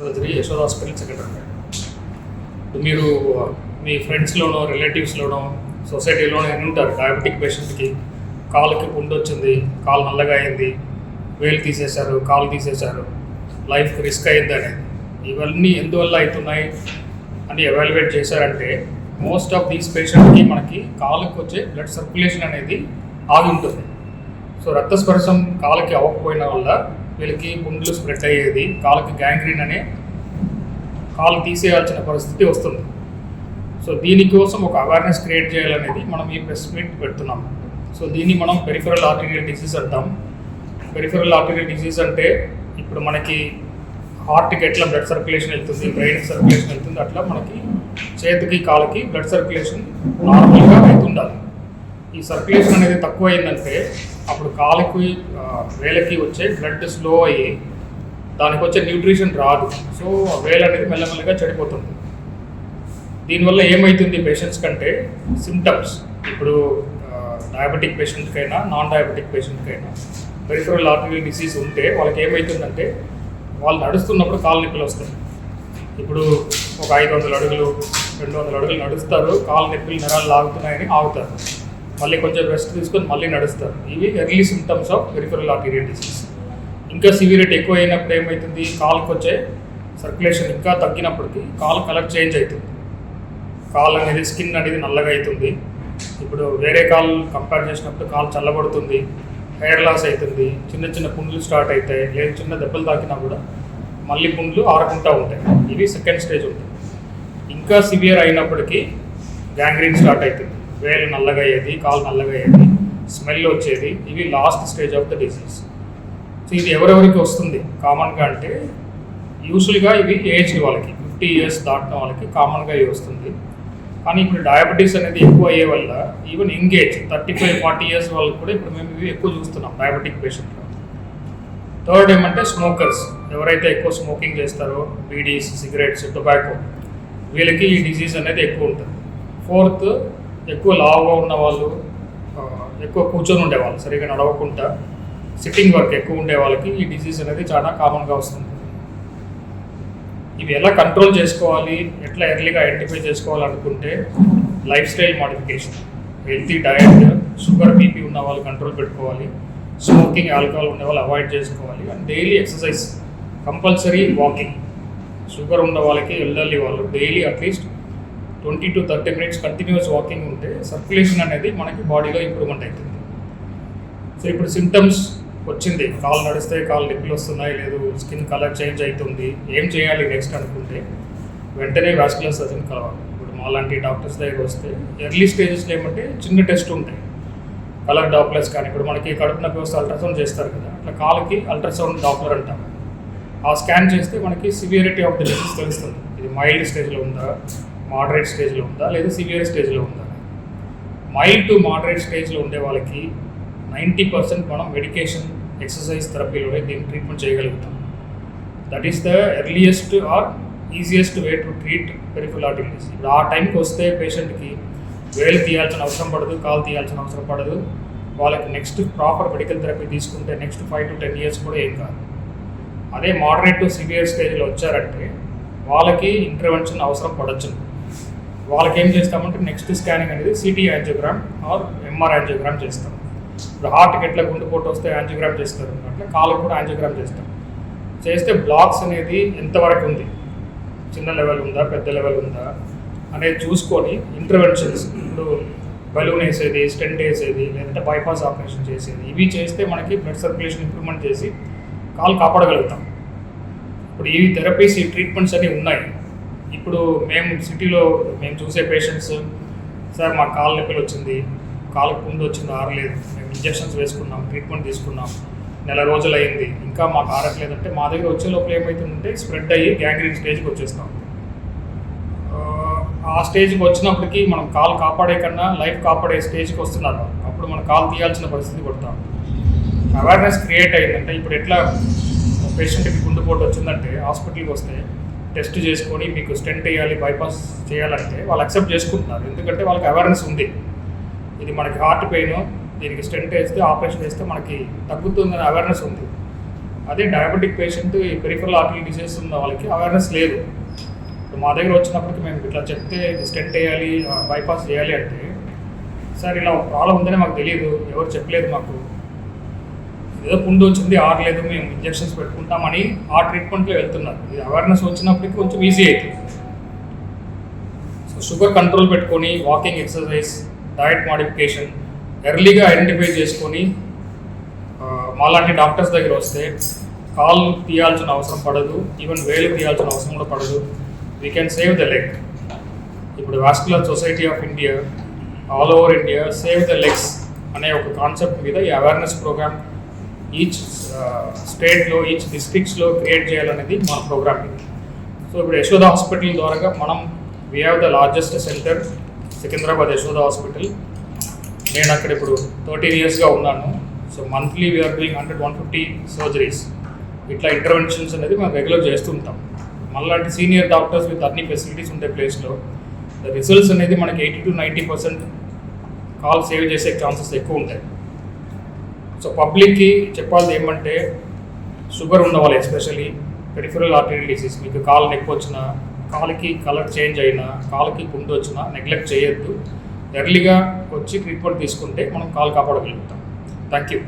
Yashoda hospital secretary. మీరు మీ ఫ్రెండ్స్లోనో రిలేటివ్స్లోనో సొసైటీలోనో ఎన్ని ఉంటారు డయాబెటిక్ పేషెంట్కి కాలుకి పుండు వచ్చింది, కాలు నల్లగా అయింది, వేలు తీసేశారు, కాలు తీసేశారు, లైఫ్కి రిస్క్ అయింది అనేది. ఇవన్నీ ఎందువల్ల అవుతున్నాయి అని ఎవాల్యుయేట్ చేశారంటే మోస్ట్ ఆఫ్ దీస్ పేషెంట్కి మనకి కాలుకి వచ్చే బ్లడ్ సర్క్యులేషన్ అనేది ఆగి ఉంటుంది. సో రక్తస్పర్శం కాలుకి అవ్వకపోయిన వల్ల వీళ్ళకి పుండ్లు స్ప్రెడ్ అయ్యేది, కాలుకి గ్యాంగ్రీన్ అనే కాలు తీసేయాల్సిన పరిస్థితి వస్తుంది. సో దీనికోసం ఒక అవేర్నెస్ క్రియేట్ చేయాలనేది మనం ఈ ప్రెస్ మీట్ పెడుతున్నాం. సో దీన్ని మనం పెరిఫెరల్ ఆర్టీరియల్ డిసీజ్ అంటాం. పెరిఫెరల్ ఆర్టీరియల్ డిసీజ్ అంటే ఇప్పుడు మనకి హార్ట్కి ఎట్లా బ్లడ్ సర్క్యులేషన్ వెళ్తుంది, బ్రెయిన్కి సర్క్యులేషన్ వెళ్తుంది, అట్లా మనకి చేతికి కాలుకి బ్లడ్ సర్క్యులేషన్ నార్మల్గా అవుతుండాలి. ఈ సర్క్యులేషన్ అనేది తక్కువ అయిందంటే అప్పుడు కాలుకి వేలకి వచ్చే బ్లడ్ స్లో అయ్యి దానికి వచ్చే న్యూట్రిషన్ రాదు. సో వేలు అనేది మెల్లమెల్లగా చెడిపోతుంది. దీనివల్ల ఏమవుతుంది పేషెంట్స్ కంటే సిమ్టమ్స్, ఇప్పుడు డయాబెటిక్ పేషెంట్కైనా నాన్ డయాబెటిక్ పేషెంట్కైనా పెరిఫెరల్ ఆర్టరీ డిసీజ్ ఉంటే వాళ్ళకి ఏమవుతుందంటే వాళ్ళు నడుస్తున్నప్పుడు కాలు నొప్పులు వస్తాయి. ఇప్పుడు ఒక 500 అడుగులు 200 అడుగులు నడుస్తారు, కాలు నొప్పులు నరాలు లాగుతున్నాయని ఆగుతారు, మళ్ళీ కొంచెం రెస్ట్ తీసుకొని మళ్ళీ నడుస్తారు. ఇవి early symptoms of peripheral artery disease. ఇంకా సివియరిటీ ఎక్కువ అయినప్పుడు ఏమవుతుంది, కాలుకి వచ్చే సర్క్యులేషన్ ఇంకా తగ్గినప్పటికీ కాలు కలర్ చేంజ్ అవుతుంది, కాలు అనేది స్కిన్ అనేది నల్లగా అవుతుంది. ఇప్పుడు వేరే కాలు కంపేర్ చేసినప్పుడు కాలు చల్లబడుతుంది, హెయిర్ లాస్ అవుతుంది, చిన్న చిన్న పుండ్లు స్టార్ట్ అవుతాయి, లేదు చిన్న దెబ్బలు తాకినా కూడా మళ్ళీ పుండ్లు ఆరకుండా ఉంటాయి. ఇవి సెకండ్ స్టేజ్ ఉంటుంది. ఇంకా సివియర్ అయినప్పటికీ గ్యాంగ్రీన్ స్టార్ట్ అవుతుంది, వేలు నల్లగా అయ్యేది, కాలు నల్లగా అయ్యేది, స్మెల్ వచ్చేది. ఇవి last stage of the disease. So ఇది ఎవరెవరికి వస్తుంది కామన్గా అంటే యూజువల్గా ఇవి ఏజ్ వాళ్ళకి 50 years దాటిన వాళ్ళకి కామన్గా ఇవి వస్తుంది. కానీ ఇప్పుడు డయాబెటీస్ అనేది ఎక్కువ అయ్యే వల్ల ఈవెన్ ఎంగేజ్ 35-40 years వాళ్ళకి కూడా ఇప్పుడు మేము ఇవి ఎక్కువ చూస్తున్నాం డయాబెటిక్ పేషెంట్లో. థర్డ్ ఏమంటే స్మోకర్స్, ఎవరైతే ఎక్కువ స్మోకింగ్ చేస్తారో బీడీస్, సిగరెట్స్, టొబాకో, వీళ్ళకి ఈ డిసీజ్ అనేది ఎక్కువ ఉంటుంది. ఫోర్త్ ఎక్కువ లావుగా ఉన్న వాళ్ళు, ఎక్కువ కూర్చొని ఉండేవాళ్ళు, సరిగ్గా నడవకుండా సిట్టింగ్ వర్క్ ఎక్కువ ఉండే వాళ్ళకి ఈ డిసీజ్ అనేది చాలా కామన్గా వస్తుంది. ఇవి ఎలా కంట్రోల్ చేసుకోవాలి, ఎట్లా ఎర్లీగా ఐడెంటిఫై చేసుకోవాలనుకుంటే life style modification, healthy diet, sugar BP ఉన్న వాళ్ళు కంట్రోల్ పెట్టుకోవాలి, స్మోకింగ్ ఆల్కహాల్ ఉండే వాళ్ళు అవాయిడ్ చేసుకోవాలి, and daily exercise, compulsory walking. Sugar ఉన్న వాళ్ళకి, ఎల్డర్లీ వాళ్ళు daily at least 20 to 30 minutes continuous walking ఉంటే సర్క్యులేషన్ అనేది మనకి బాడీలో ఇంప్రూవ్మెంట్ అవుతుంది. సో ఇప్పుడు సిమ్టమ్స్ వచ్చింది, కాలు నడిస్తే కాలు నొప్పులు వస్తున్నాయి, లేదు స్కిన్ కలర్ చేంజ్ అవుతుంది, ఏం చేయాలి నెక్స్ట్ అనుకుంటే వెంటనే వాస్కులర్ సర్జన్ కలవాలి. ఇప్పుడు మాలాంటి డాక్టర్స్ దగ్గర వస్తే ఎర్లీ స్టేజెస్లో ఏమంటే చిన్న టెస్ట్ ఉంటాయి, కలర్ డాప్లర్స్. కానీ ఇప్పుడు మనకి కడుపు నొప్పి వస్తే అల్ట్రాసౌండ్ చేస్తారు కదా, అట్లా కాలుకి అల్ట్రాసౌండ్ డాప్లర్ అంటాం. ఆ స్కాన్ చేస్తే మనకి సివియరిటీ ఆఫ్ ద డిసీజ్ తెలుస్తుంది, ఇది మైల్డ్ స్టేజ్లో ఉందా, మోడరేట్ స్టేజ్లో ఉందా, లేదా సివియర్ స్టేజ్లో ఉందా. మైల్డ్ టు మోడరేట్ స్టేజ్లో ఉండే వాళ్ళకి 90% మనం మెడికేషన్, ఎక్సర్సైజ్ థెరపీలోనే దీన్ని ట్రీట్మెంట్ చేయగలుగుతాం. That is the earliest or easiest way to treat peripheral artery disease. ఇప్పుడు ఆ టైంకి వస్తే పేషెంట్కి వేలు తీయాల్సిన అవసరం పడదు, కాలు తీయాల్సిన అవసరం పడదు. వాళ్ళకి నెక్స్ట్ ప్రాపర్ మెడికల్ థెరపీ తీసుకుంటే నెక్స్ట్ 5 to 10 years కూడా ఏం కాదు. అదే మోడరేట్ టు సివియర్ స్టేజ్లో వచ్చారంటే వాళ్ళకి ఇంటర్వెన్షన్ అవసరం పడవచ్చు. వాళ్ళకి ఏం చేస్తామంటే నెక్స్ట్ స్కానింగ్ అనేది CT angiogram or MR angiogram చేస్తాం. ఇప్పుడు హార్ట్కి ఎట్లా గుండెపోటు వస్తే యాంజియోగ్రామ్ చేస్తారు, అట్లా కాళ్ళకు కూడా యాంజియోగ్రామ్ చేస్తాం. చేస్తే బ్లాక్స్ అనేది ఎంతవరకు ఉంది, చిన్న లెవెల్ ఉందా, పెద్ద లెవెల్ ఉందా అనేది చూసుకొని ఇంటర్వెన్షన్స్, ఇప్పుడు బలూన్ వేసేది, స్టెంట్ వేసేది, లేదంటే బైపాస్ ఆపరేషన్ చేసేది, ఇవి చేస్తే మనకి బ్లడ్ సర్క్యులేషన్ ఇంప్రూవ్మెంట్ చేసి కాలు కాపాడగలుగుతాం. ఇప్పుడు ఈ థెరపీస్, ఈ ట్రీట్మెంట్స్ అన్నీ ఉన్నాయి. ఇప్పుడు మేము సిటీలో మేము చూసే పేషెంట్స్, సార్ మాకు కాలు నొప్పులు వచ్చింది, కాలు పుండు వచ్చింది, ఆరలేదు, మేము ఇంజెక్షన్స్ వేసుకున్నాం, ట్రీట్మెంట్ తీసుకున్నాం, 1 నెల రోజులు అయింది, ఇంకా మాకు ఆరట్లేదంటే మా దగ్గర వచ్చే లోపల ఏమవుతుందంటే స్ప్రెడ్ అయ్యి గ్యాంగ్రీన్ స్టేజ్కి వచ్చేస్తాం. ఆ స్టేజ్కి వచ్చినప్పటికీ మనం కాలు కాపాడే కన్నా లైఫ్ కాపాడే స్టేజ్కి వస్తున్నారు, అప్పుడు మనం కాలు తీయాల్సిన పరిస్థితి పడతాం. అవేర్నెస్ క్రియేట్ అయ్యిందంటే ఇప్పుడు ఎట్లా పేషెంట్కి గుండెపోటు వచ్చిందంటే హాస్పిటల్కి వస్తే టెస్ట్ చేసుకొని మీకు స్టెంట్ వేయాలి, బైపాస్ చేయాలంటే వాళ్ళు అక్సెప్ట్ చేసుకుంటున్నారు, ఎందుకంటే వాళ్ళకి అవేర్నెస్ ఉంది. ఇది మనకి హార్ట్ పెయిన్, దీనికి స్టెంట్ వేస్తే ఆపరేషన్ చేస్తే మనకి తగ్గుతుందనే అవేర్నెస్ ఉంది. అదే డయాబెటిక్ పేషెంట్ ఈ పెరిఫరల్ ఆర్టరీ డిసీజ్ ఉన్న వాళ్ళకి అవేర్నెస్ లేదు. మా దగ్గర వచ్చినప్పటికి మేము ఇట్లా చెప్తే స్టెంట్ వేయాలి, బైపాస్ చేయాలి అంటే, సార్ ఇలా ప్రాబ్లం ఉందని మాకు తెలియదు, ఎవరు చెప్పలేదు మాకు, ఏదో పుండు వచ్చింది ఆరలేదు, మేము ఇంజెక్షన్స్ పెట్టుకుంటామని ఆ ట్రీట్మెంట్లో వెళ్తున్నారు. ఇది అవేర్నెస్ వచ్చినప్పటికి కొంచెం ఈజీ అవుతుంది. సో షుగర్ కంట్రోల్ పెట్టుకొని వాకింగ్, ఎక్సర్సైజ్, డయట్ మాడిఫికేషన్ ఎర్లీగా ఐడెంటిఫై చేసుకొని మాలాంటి డాక్టర్స్ దగ్గర వస్తే కాళ్ళు తీయాల్సిన అవసరం పడదు, ఈవెన్ వేలు తీయాల్సిన అవసరం కూడా పడదు. We can save the leg. ఇప్పుడు vascular society of India all over India save the legs అనే ఒక కాన్సెప్ట్ మీద ఈ అవేర్నెస్ ప్రోగ్రామ్ ఈచ్ స్టేట్లో, ఈచ్ డిస్ట్రిక్ట్స్లో క్రియేట్ చేయాలనేది మన ప్రోగ్రామ్ ఇది. సో ఇప్పుడు యశోద హాస్పిటల్ ద్వారా మనం we have the largest centre, Secunderabad Yashoda hospital. నేను అక్కడ ఇప్పుడు 13 yearsగా ఉన్నాను. So monthly we're doing 100-150 surgeries. ఇట్లా ఇంటర్వెన్షన్స్ అనేది మేము రెగ్యులర్ చేస్తుంటాం. మళ్ళీ సీనియర్ డాక్టర్స్ విత్ అన్ని ఫెసిలిటీస్ ఉండే ప్లేస్లో ద రిజల్ట్స్ అనేది మనకి 80-90% కాల్ సేవ్ చేసే ఛాన్సెస్ ఎక్కువ ఉంటాయి. సో పబ్లిక్కి చెప్పాల్సి ఏమంటే, షుగర్ ఉన్న వాళ్ళు ఎస్పెషల్లీ పెరిఫరల్ ఆర్టరీ డిసీజ్, మీకు కాలు నొప్పి వచ్చినా, కాలుకి కలర్ చేంజ్ అయినా, కాలుకి పుండు వచ్చినా నెగ్లెక్ట్ చేయొద్దు. ఎర్లీగా వచ్చి ట్రీట్మెంట్ తీసుకుంటే మనం కాలు కాపాడగలుగుతాం. Thank you.